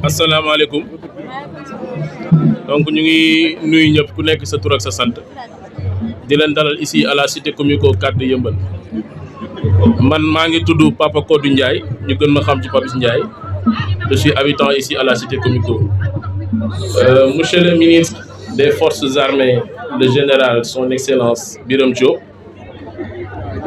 asalaamaaleykum donc ñu ngi nuyu ñëpp ku nekk sa tur ak sa sant di leen dalal ici à la cité Comico 4 de Yeumbeul man maa ngi tudd Papa Kodou Ndiaye ñu gën ma xam ci Papis Ndiaye je suis habitant ici à la cité Comico. Monsieur le ministre des Forces armées, le général son excellence Birame Diop,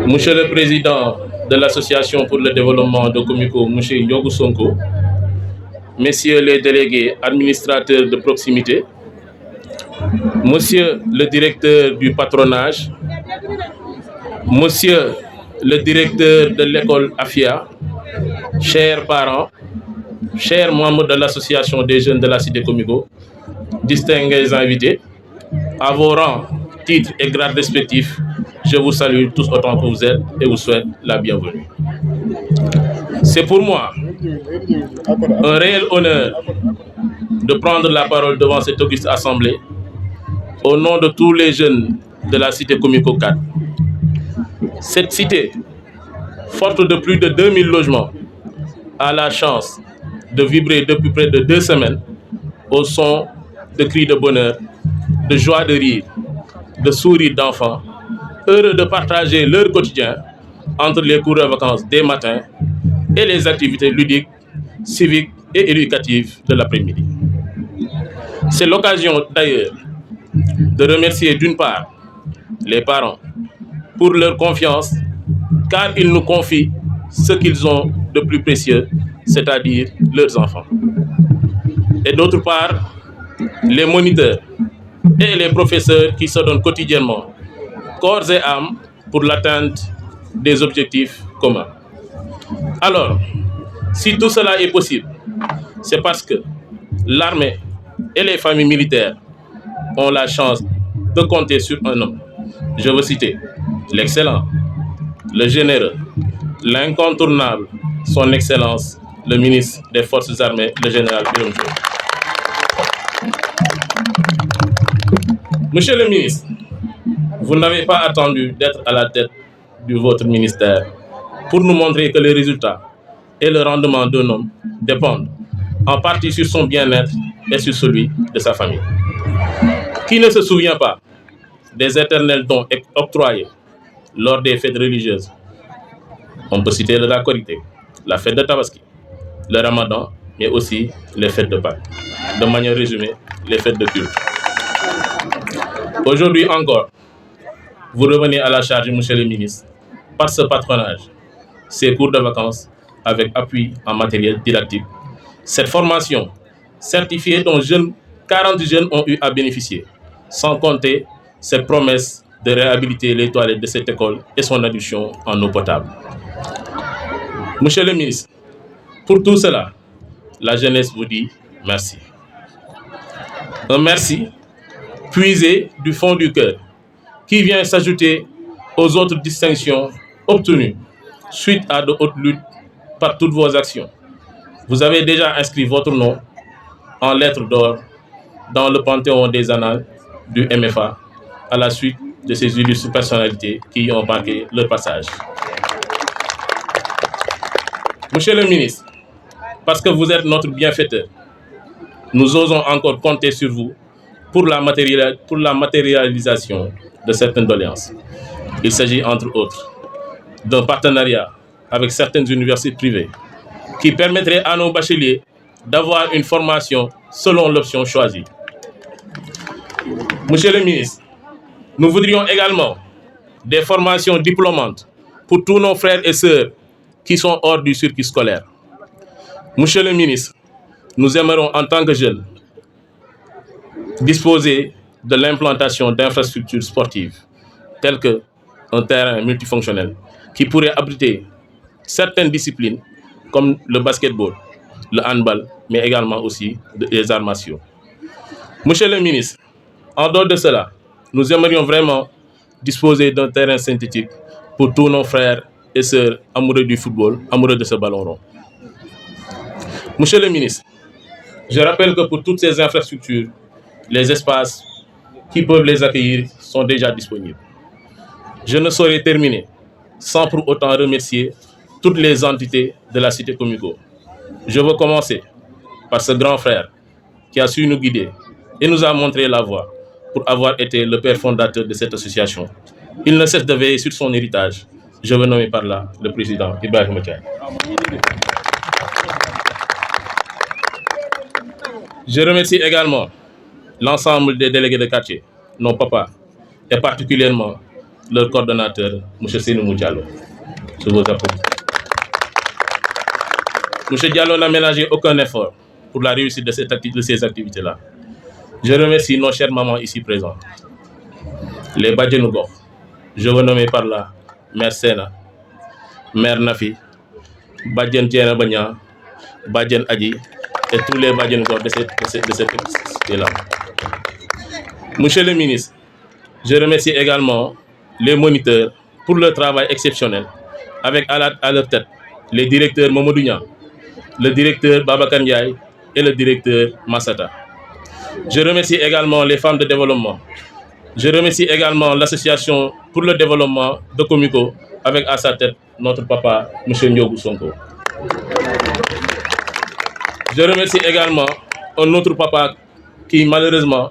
monsieur le président de l'association pour le développement de Comico, monsieur Ndiogou Sonko, messieurs les délégués administrateurs de proximité, monsieur le directeur du patronage, monsieur le directeur de l'école AFIA, chers parents, chers membres de l'association des jeunes de la cité Comico, distingués invités, à vos rangs, titres et grades respectifs, je vous salue tous autant que vous êtes et vous souhaite la bienvenue. C'est pour moi un réel honneur de prendre la parole devant cette auguste assemblée au nom de tous les jeunes de la cité Comico 4. Cette cité, forte de plus de 2000 logements, a la chance de vibrer depuis près de 2 semaines au son de cris de bonheur, de joie de rire, de sourires d'enfants, heureux de partager leur quotidien entre les cours de vacances des matins et les activités ludiques, civiques et éducatives de l'après-midi. C'est l'occasion d'ailleurs de remercier d'une part les parents pour leur confiance, car ils nous confient ce qu'ils ont de plus précieux, c'est-à-dire leurs enfants. Et d'autre part, les moniteurs et les professeurs qui se donnent quotidiennement corps et âme pour l'atteinte des objectifs communs. Alors, si tout cela est possible, c'est parce que l'armée et les familles militaires ont la chance de compter sur un homme. Je veux citer l'excellent, le généreux, l'incontournable, son excellence, le ministre des Forces armées, le général Birame Diop. Monsieur le ministre, vous n'avez pas attendu d'être à la tête de votre ministère pour nous montrer que les résultats et le rendement d'un homme dépendent en partie sur son bien-être et sur celui de sa famille. Qui ne se souvient pas des éternels dons octroyés lors des fêtes religieuses? On peut citer la Korité, la fête de Tabaski, le Ramadan, mais aussi les fêtes de Pâques. De manière résumée, les fêtes de culte. Aujourd'hui encore, vous revenez à la charge, monsieur le ministre, par ce patronage, ces cours de vacances avec appui en matériel didactique. Cette formation certifiée dont 40 jeunes ont eu à bénéficier, sans compter cette promesse de réhabiliter les toilettes de cette école et son adduction en eau potable. Monsieur le ministre, pour tout cela, la jeunesse vous dit merci. Un merci puisé du fond du cœur, qui vient s'ajouter aux autres distinctions obtenues suite à de hautes luttes par toutes vos actions. Vous avez déjà inscrit votre nom en lettres d'or dans le panthéon des annales du MFA à la suite de ces illustres personnalités qui y ont marqué leur passage. Monsieur le ministre, parce que vous êtes notre bienfaiteur, nous osons encore compter sur vous pour la matérialisation de certaines doléances. Il s'agit entre autres d'un partenariat avec certaines universités privées qui permettrait à nos bacheliers d'avoir une formation selon l'option choisie. Monsieur le ministre, nous voudrions également des formations diplômantes pour tous nos frères et sœurs qui sont hors du circuit scolaire. Monsieur le ministre, nous aimerons en tant que jeunes disposer de l'implantation d'infrastructures sportives telles qu'un terrain multifonctionnel qui pourrait abriter certaines disciplines comme le basketball, le handball, mais également aussi les arts martiaux. Monsieur le ministre, en dehors de cela, nous aimerions vraiment disposer d'un terrain synthétique pour tous nos frères et sœurs amoureux du football, amoureux de ce ballon rond. Monsieur le ministre, je rappelle que pour toutes ces infrastructures, les espaces qui peuvent les accueillir sont déjà disponibles. Je ne saurais terminer sans pour autant remercier toutes les entités de la cité Comico. Je veux commencer par ce grand frère qui a su nous guider et nous a montré la voie pour avoir été le père fondateur de cette association. Il ne cesse de veiller sur son héritage. Je veux nommer par là le président Ibrahima Thiam. Je remercie également l'ensemble des délégués de quartier, nos papas, et particulièrement leur coordonnateur, M. Sénoumou Diallo. Je vous applaudis. M. Diallo n'a ménagé aucun effort pour la réussite de ces activités-là. Je remercie nos chères mamans ici présentes, les Badjenougor. Je veux nommer par là Mère Sena, Mère Nafi, Badjen Tiena Bagna, Badjen Adi et tous les Badjenougor de cette société-là. Monsieur le ministre, je remercie également les moniteurs pour leur travail exceptionnel, avec à leur tête les directeurs Mamadou Niang, le directeur Babacar Ndiaye et le directeur Massata. Je remercie également les femmes de développement. Je remercie également l'association pour le développement de Komiko, avec à sa tête notre papa, M. Ndiogou Sonko. Je remercie également un autre papa qui, malheureusement,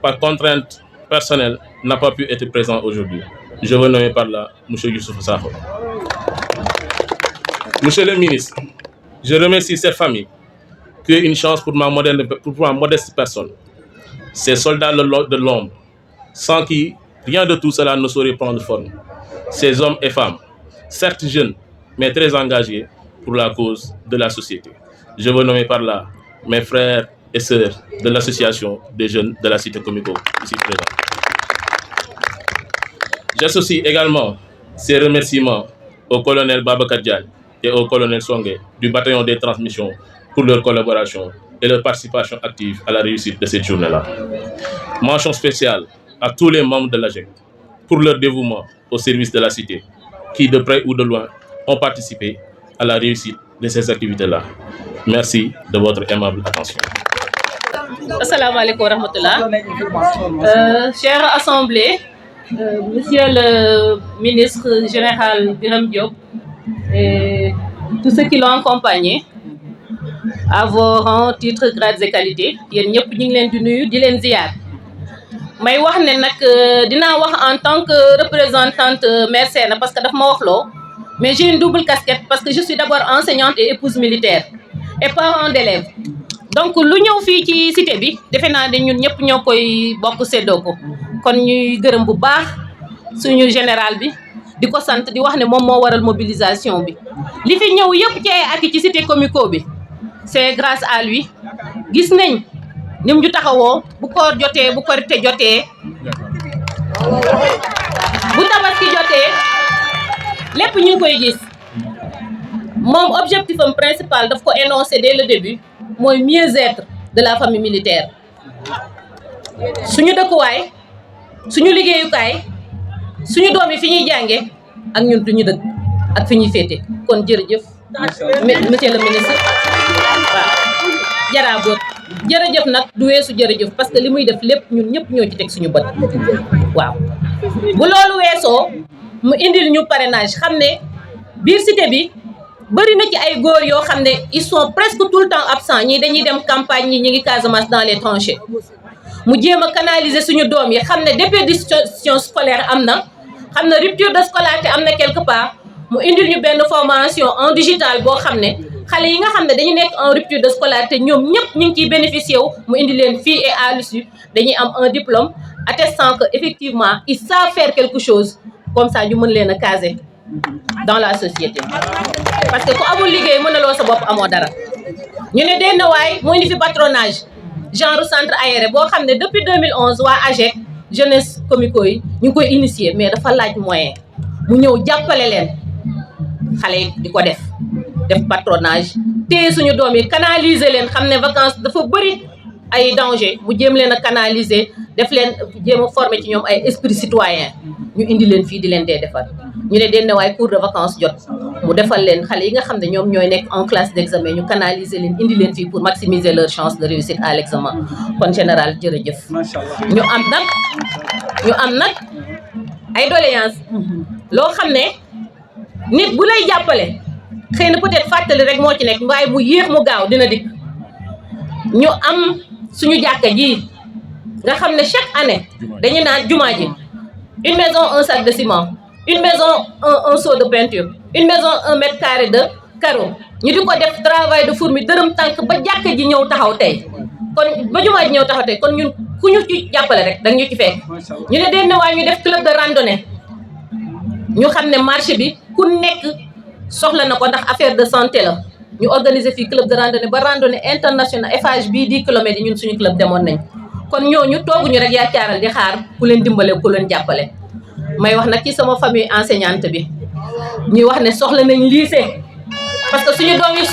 par contrainte personnelle, n'a pas pu être présent aujourd'hui. Je veux nommer par là M. Youssouf Sakho. Monsieur le ministre, je remercie cette famille qui est une chance pour ma modeste personne. Ces soldats de l'ombre, sans qui rien de tout cela ne saurait prendre forme. Ces hommes et femmes, certes jeunes, mais très engagés pour la cause de la société. Je veux nommer par là mes frères et sœurs de l'association des jeunes de la cité Komiko, ici présents. J'associe également ces remerciements au colonel Babacar Diagne et au colonel Songue du bataillon des transmissions pour leur collaboration et leur participation active à la réussite de cette journée-là. Mention spéciale à tous les membres de l'AGEC pour leur dévouement au service de la cité, qui de près ou de loin ont participé à la réussite de ces activités-là. Merci de votre aimable attention. Assalamu alaikum wa rahmatullah. Chère Assemblée, Monsieur le ministre général Birame Diop et tous ceux qui l'ont accompagné, à vos rangs, titres, grades et qualités, yéen ñëpp ñu ngi leen di nuyu di leen ziar. May wax ne nag dinaa wax en tant que représentante Mère Sena parce que daf ma wax loo, mais j'ai une double casquette parce que je suis d'abord enseignante et épouse militaire et parent d'élèves. Donc lu ñëw fii ci cité bi defe naa ne ñun ñëpp ñoo koy bokk séddoo ko kon ñuy gërëm bu baax suñu général bi di ko sant di wax ne moom moo waral mobilisation bi li fi ñëw yëpp ci ay ati ci cité Komiko bi c'est grâce à lui. Gis nañ nim ñu taxawoo bu koor jotee bu korite jotee bu tabaski jotee lépp ñu ngi koy gis moom objectif am principal daf ko énoncé dès le début mooy mieux-être de la famille militaire suñu dëkkuwaay suñu liggéeyukaay suñu doom yi fi ñuy jànge ak ñun duñu dëkk ak fi ñuy féete kon jërëjëf monsieur le ministre waaw jaraaboot jërëjëf nag du weesu jërëjëf parce que li muy def lépp ñun ñëpp ñoo ci teg suñu bët waaw bu loolu weesoo mu indil ñu parrainage xam ne biir cité bi bëri na ci ay góor yoo xam ne ils sont presque tout le temps absents ñii dañuy dem campagne ñi ñu ngi Casamance dans les tranchées mu jéem a canaliser suñu doom yi xam ne déperdition scolaire am na xam ne rupture de scolarité am na quelque part mu indil ñu benn formation en digital boo xam ne xale yi nga xam ne dañu nekk en rupture de scolarité ñoom ñëpp ñu ngi ciy bénéficier wu mu indi leen fii et à l'issue dañuy am un diplôme attestant que effectivement ils savent faire quelque chose comme ça ñu mën leen a caser dans la société parce que ku amul liggéey mënaloo sa bopp amoo dara ñu ne denn waay mu indi fi patronage genre centre aéré boo xam ne depuis 2011 waa AGEC jeunesse Komiko yi ñu ngi koy initier mais dafa laaj moyen mu ñëw jàppale leen xale yi di ko def patronage téye suñu doom yi canaliser leen xam ne vacances dafa bëri ay danger mu jéem leen a canaliser def leen jéem a former ci ñoom ay esprit citoyen ñu indi leen fii di leen dee defar ñu ne den waaye cours de vacances jot mu defal leen xale yi nga xam ne ñoom ñooy nekk en classe d'examen ñu canaliser leen indi leen fii pour maximiser leur chance de réussite à l'examen kon général jërëjëf ñu am nag ay doléance loo xam ne nit bu lay jàppale xëy na peut-être fàttali rek moo ci nekk waaye mu yéex mu gaaw dina dikk ñu am suñu jàkka ji nga xam ne chaque année dañu naan jumaa ji une maison un sac de ciment, une maison un seau de peinture, une maison 1 mètre carré de carreau ñu di ko def travail de fourmi dërëm tànk ba jàkka ji ñëw taxaw tey kon ba jumaa ji ñëw taxaw tey kon ñun ku ñu ci jàppale rek danga ñu ci fekk ñu ne den waaye ñu def club de randonnée ñu xam ne marché bi ku nekk soxla na ko ndax affaire de santé la ñu organiser fii club de randonnée ba randonnée international Eiffage bii 10 kilomètres yi ñun suñu club demoon nañ kon ñooñu tooguñu rek yaakaaral di xaar ku leen dimbale ku leen jàppale may wax nag ci sama famille enseignante bi ñuy wax ne soxla nañ lycée parce que suñu doom yi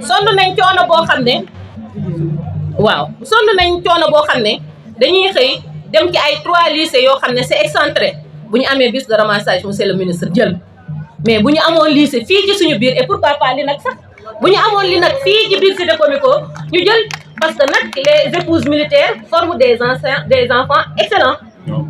sonn nañ coono boo xam ne waaw sonn nañ coono boo xam ne dañuy xëy dem ci ay 3 lycées yoo xam ne c'est excentré bu ñu amee bus de ramassage monsieur le ministre jël mais bu ñu amoon lycée fii ci suñu biir et pourquoi pas li nag sax bu ñu amoon li nag fii ci biir cité comico ñu jël parce que nag les épouses militaires forment des enfants excellents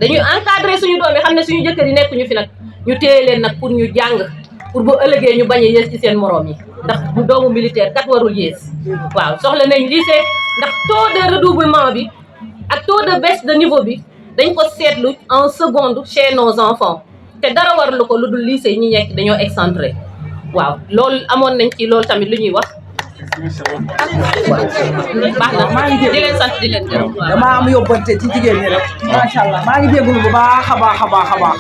dañuy encadrer suñu doom yi xam ne suñu jëkkër yi nekkuñu fi nag ñu téye leen nag pour ñu jàng pour bu ëllëgee ñu bañ a yées ci seen moroom yi ndax bu doomu militaire kat warul yées waaw soxla nañ lycée ndax taux de redoublement bi ak taux de baisse de niveau bi dañ ko seetlu en seconde chez nos enfants te dara warlu ko lu dul lycée yi ñu nekk dañoo excentré waaw loolu amoon nañ ci loolu tamit lu ñuy wax baax na maa ngi di leen sant di leen gërëm dama am yóbbante ci jigéen ñi rek macha allah maa ngi jégalu bu baax a baax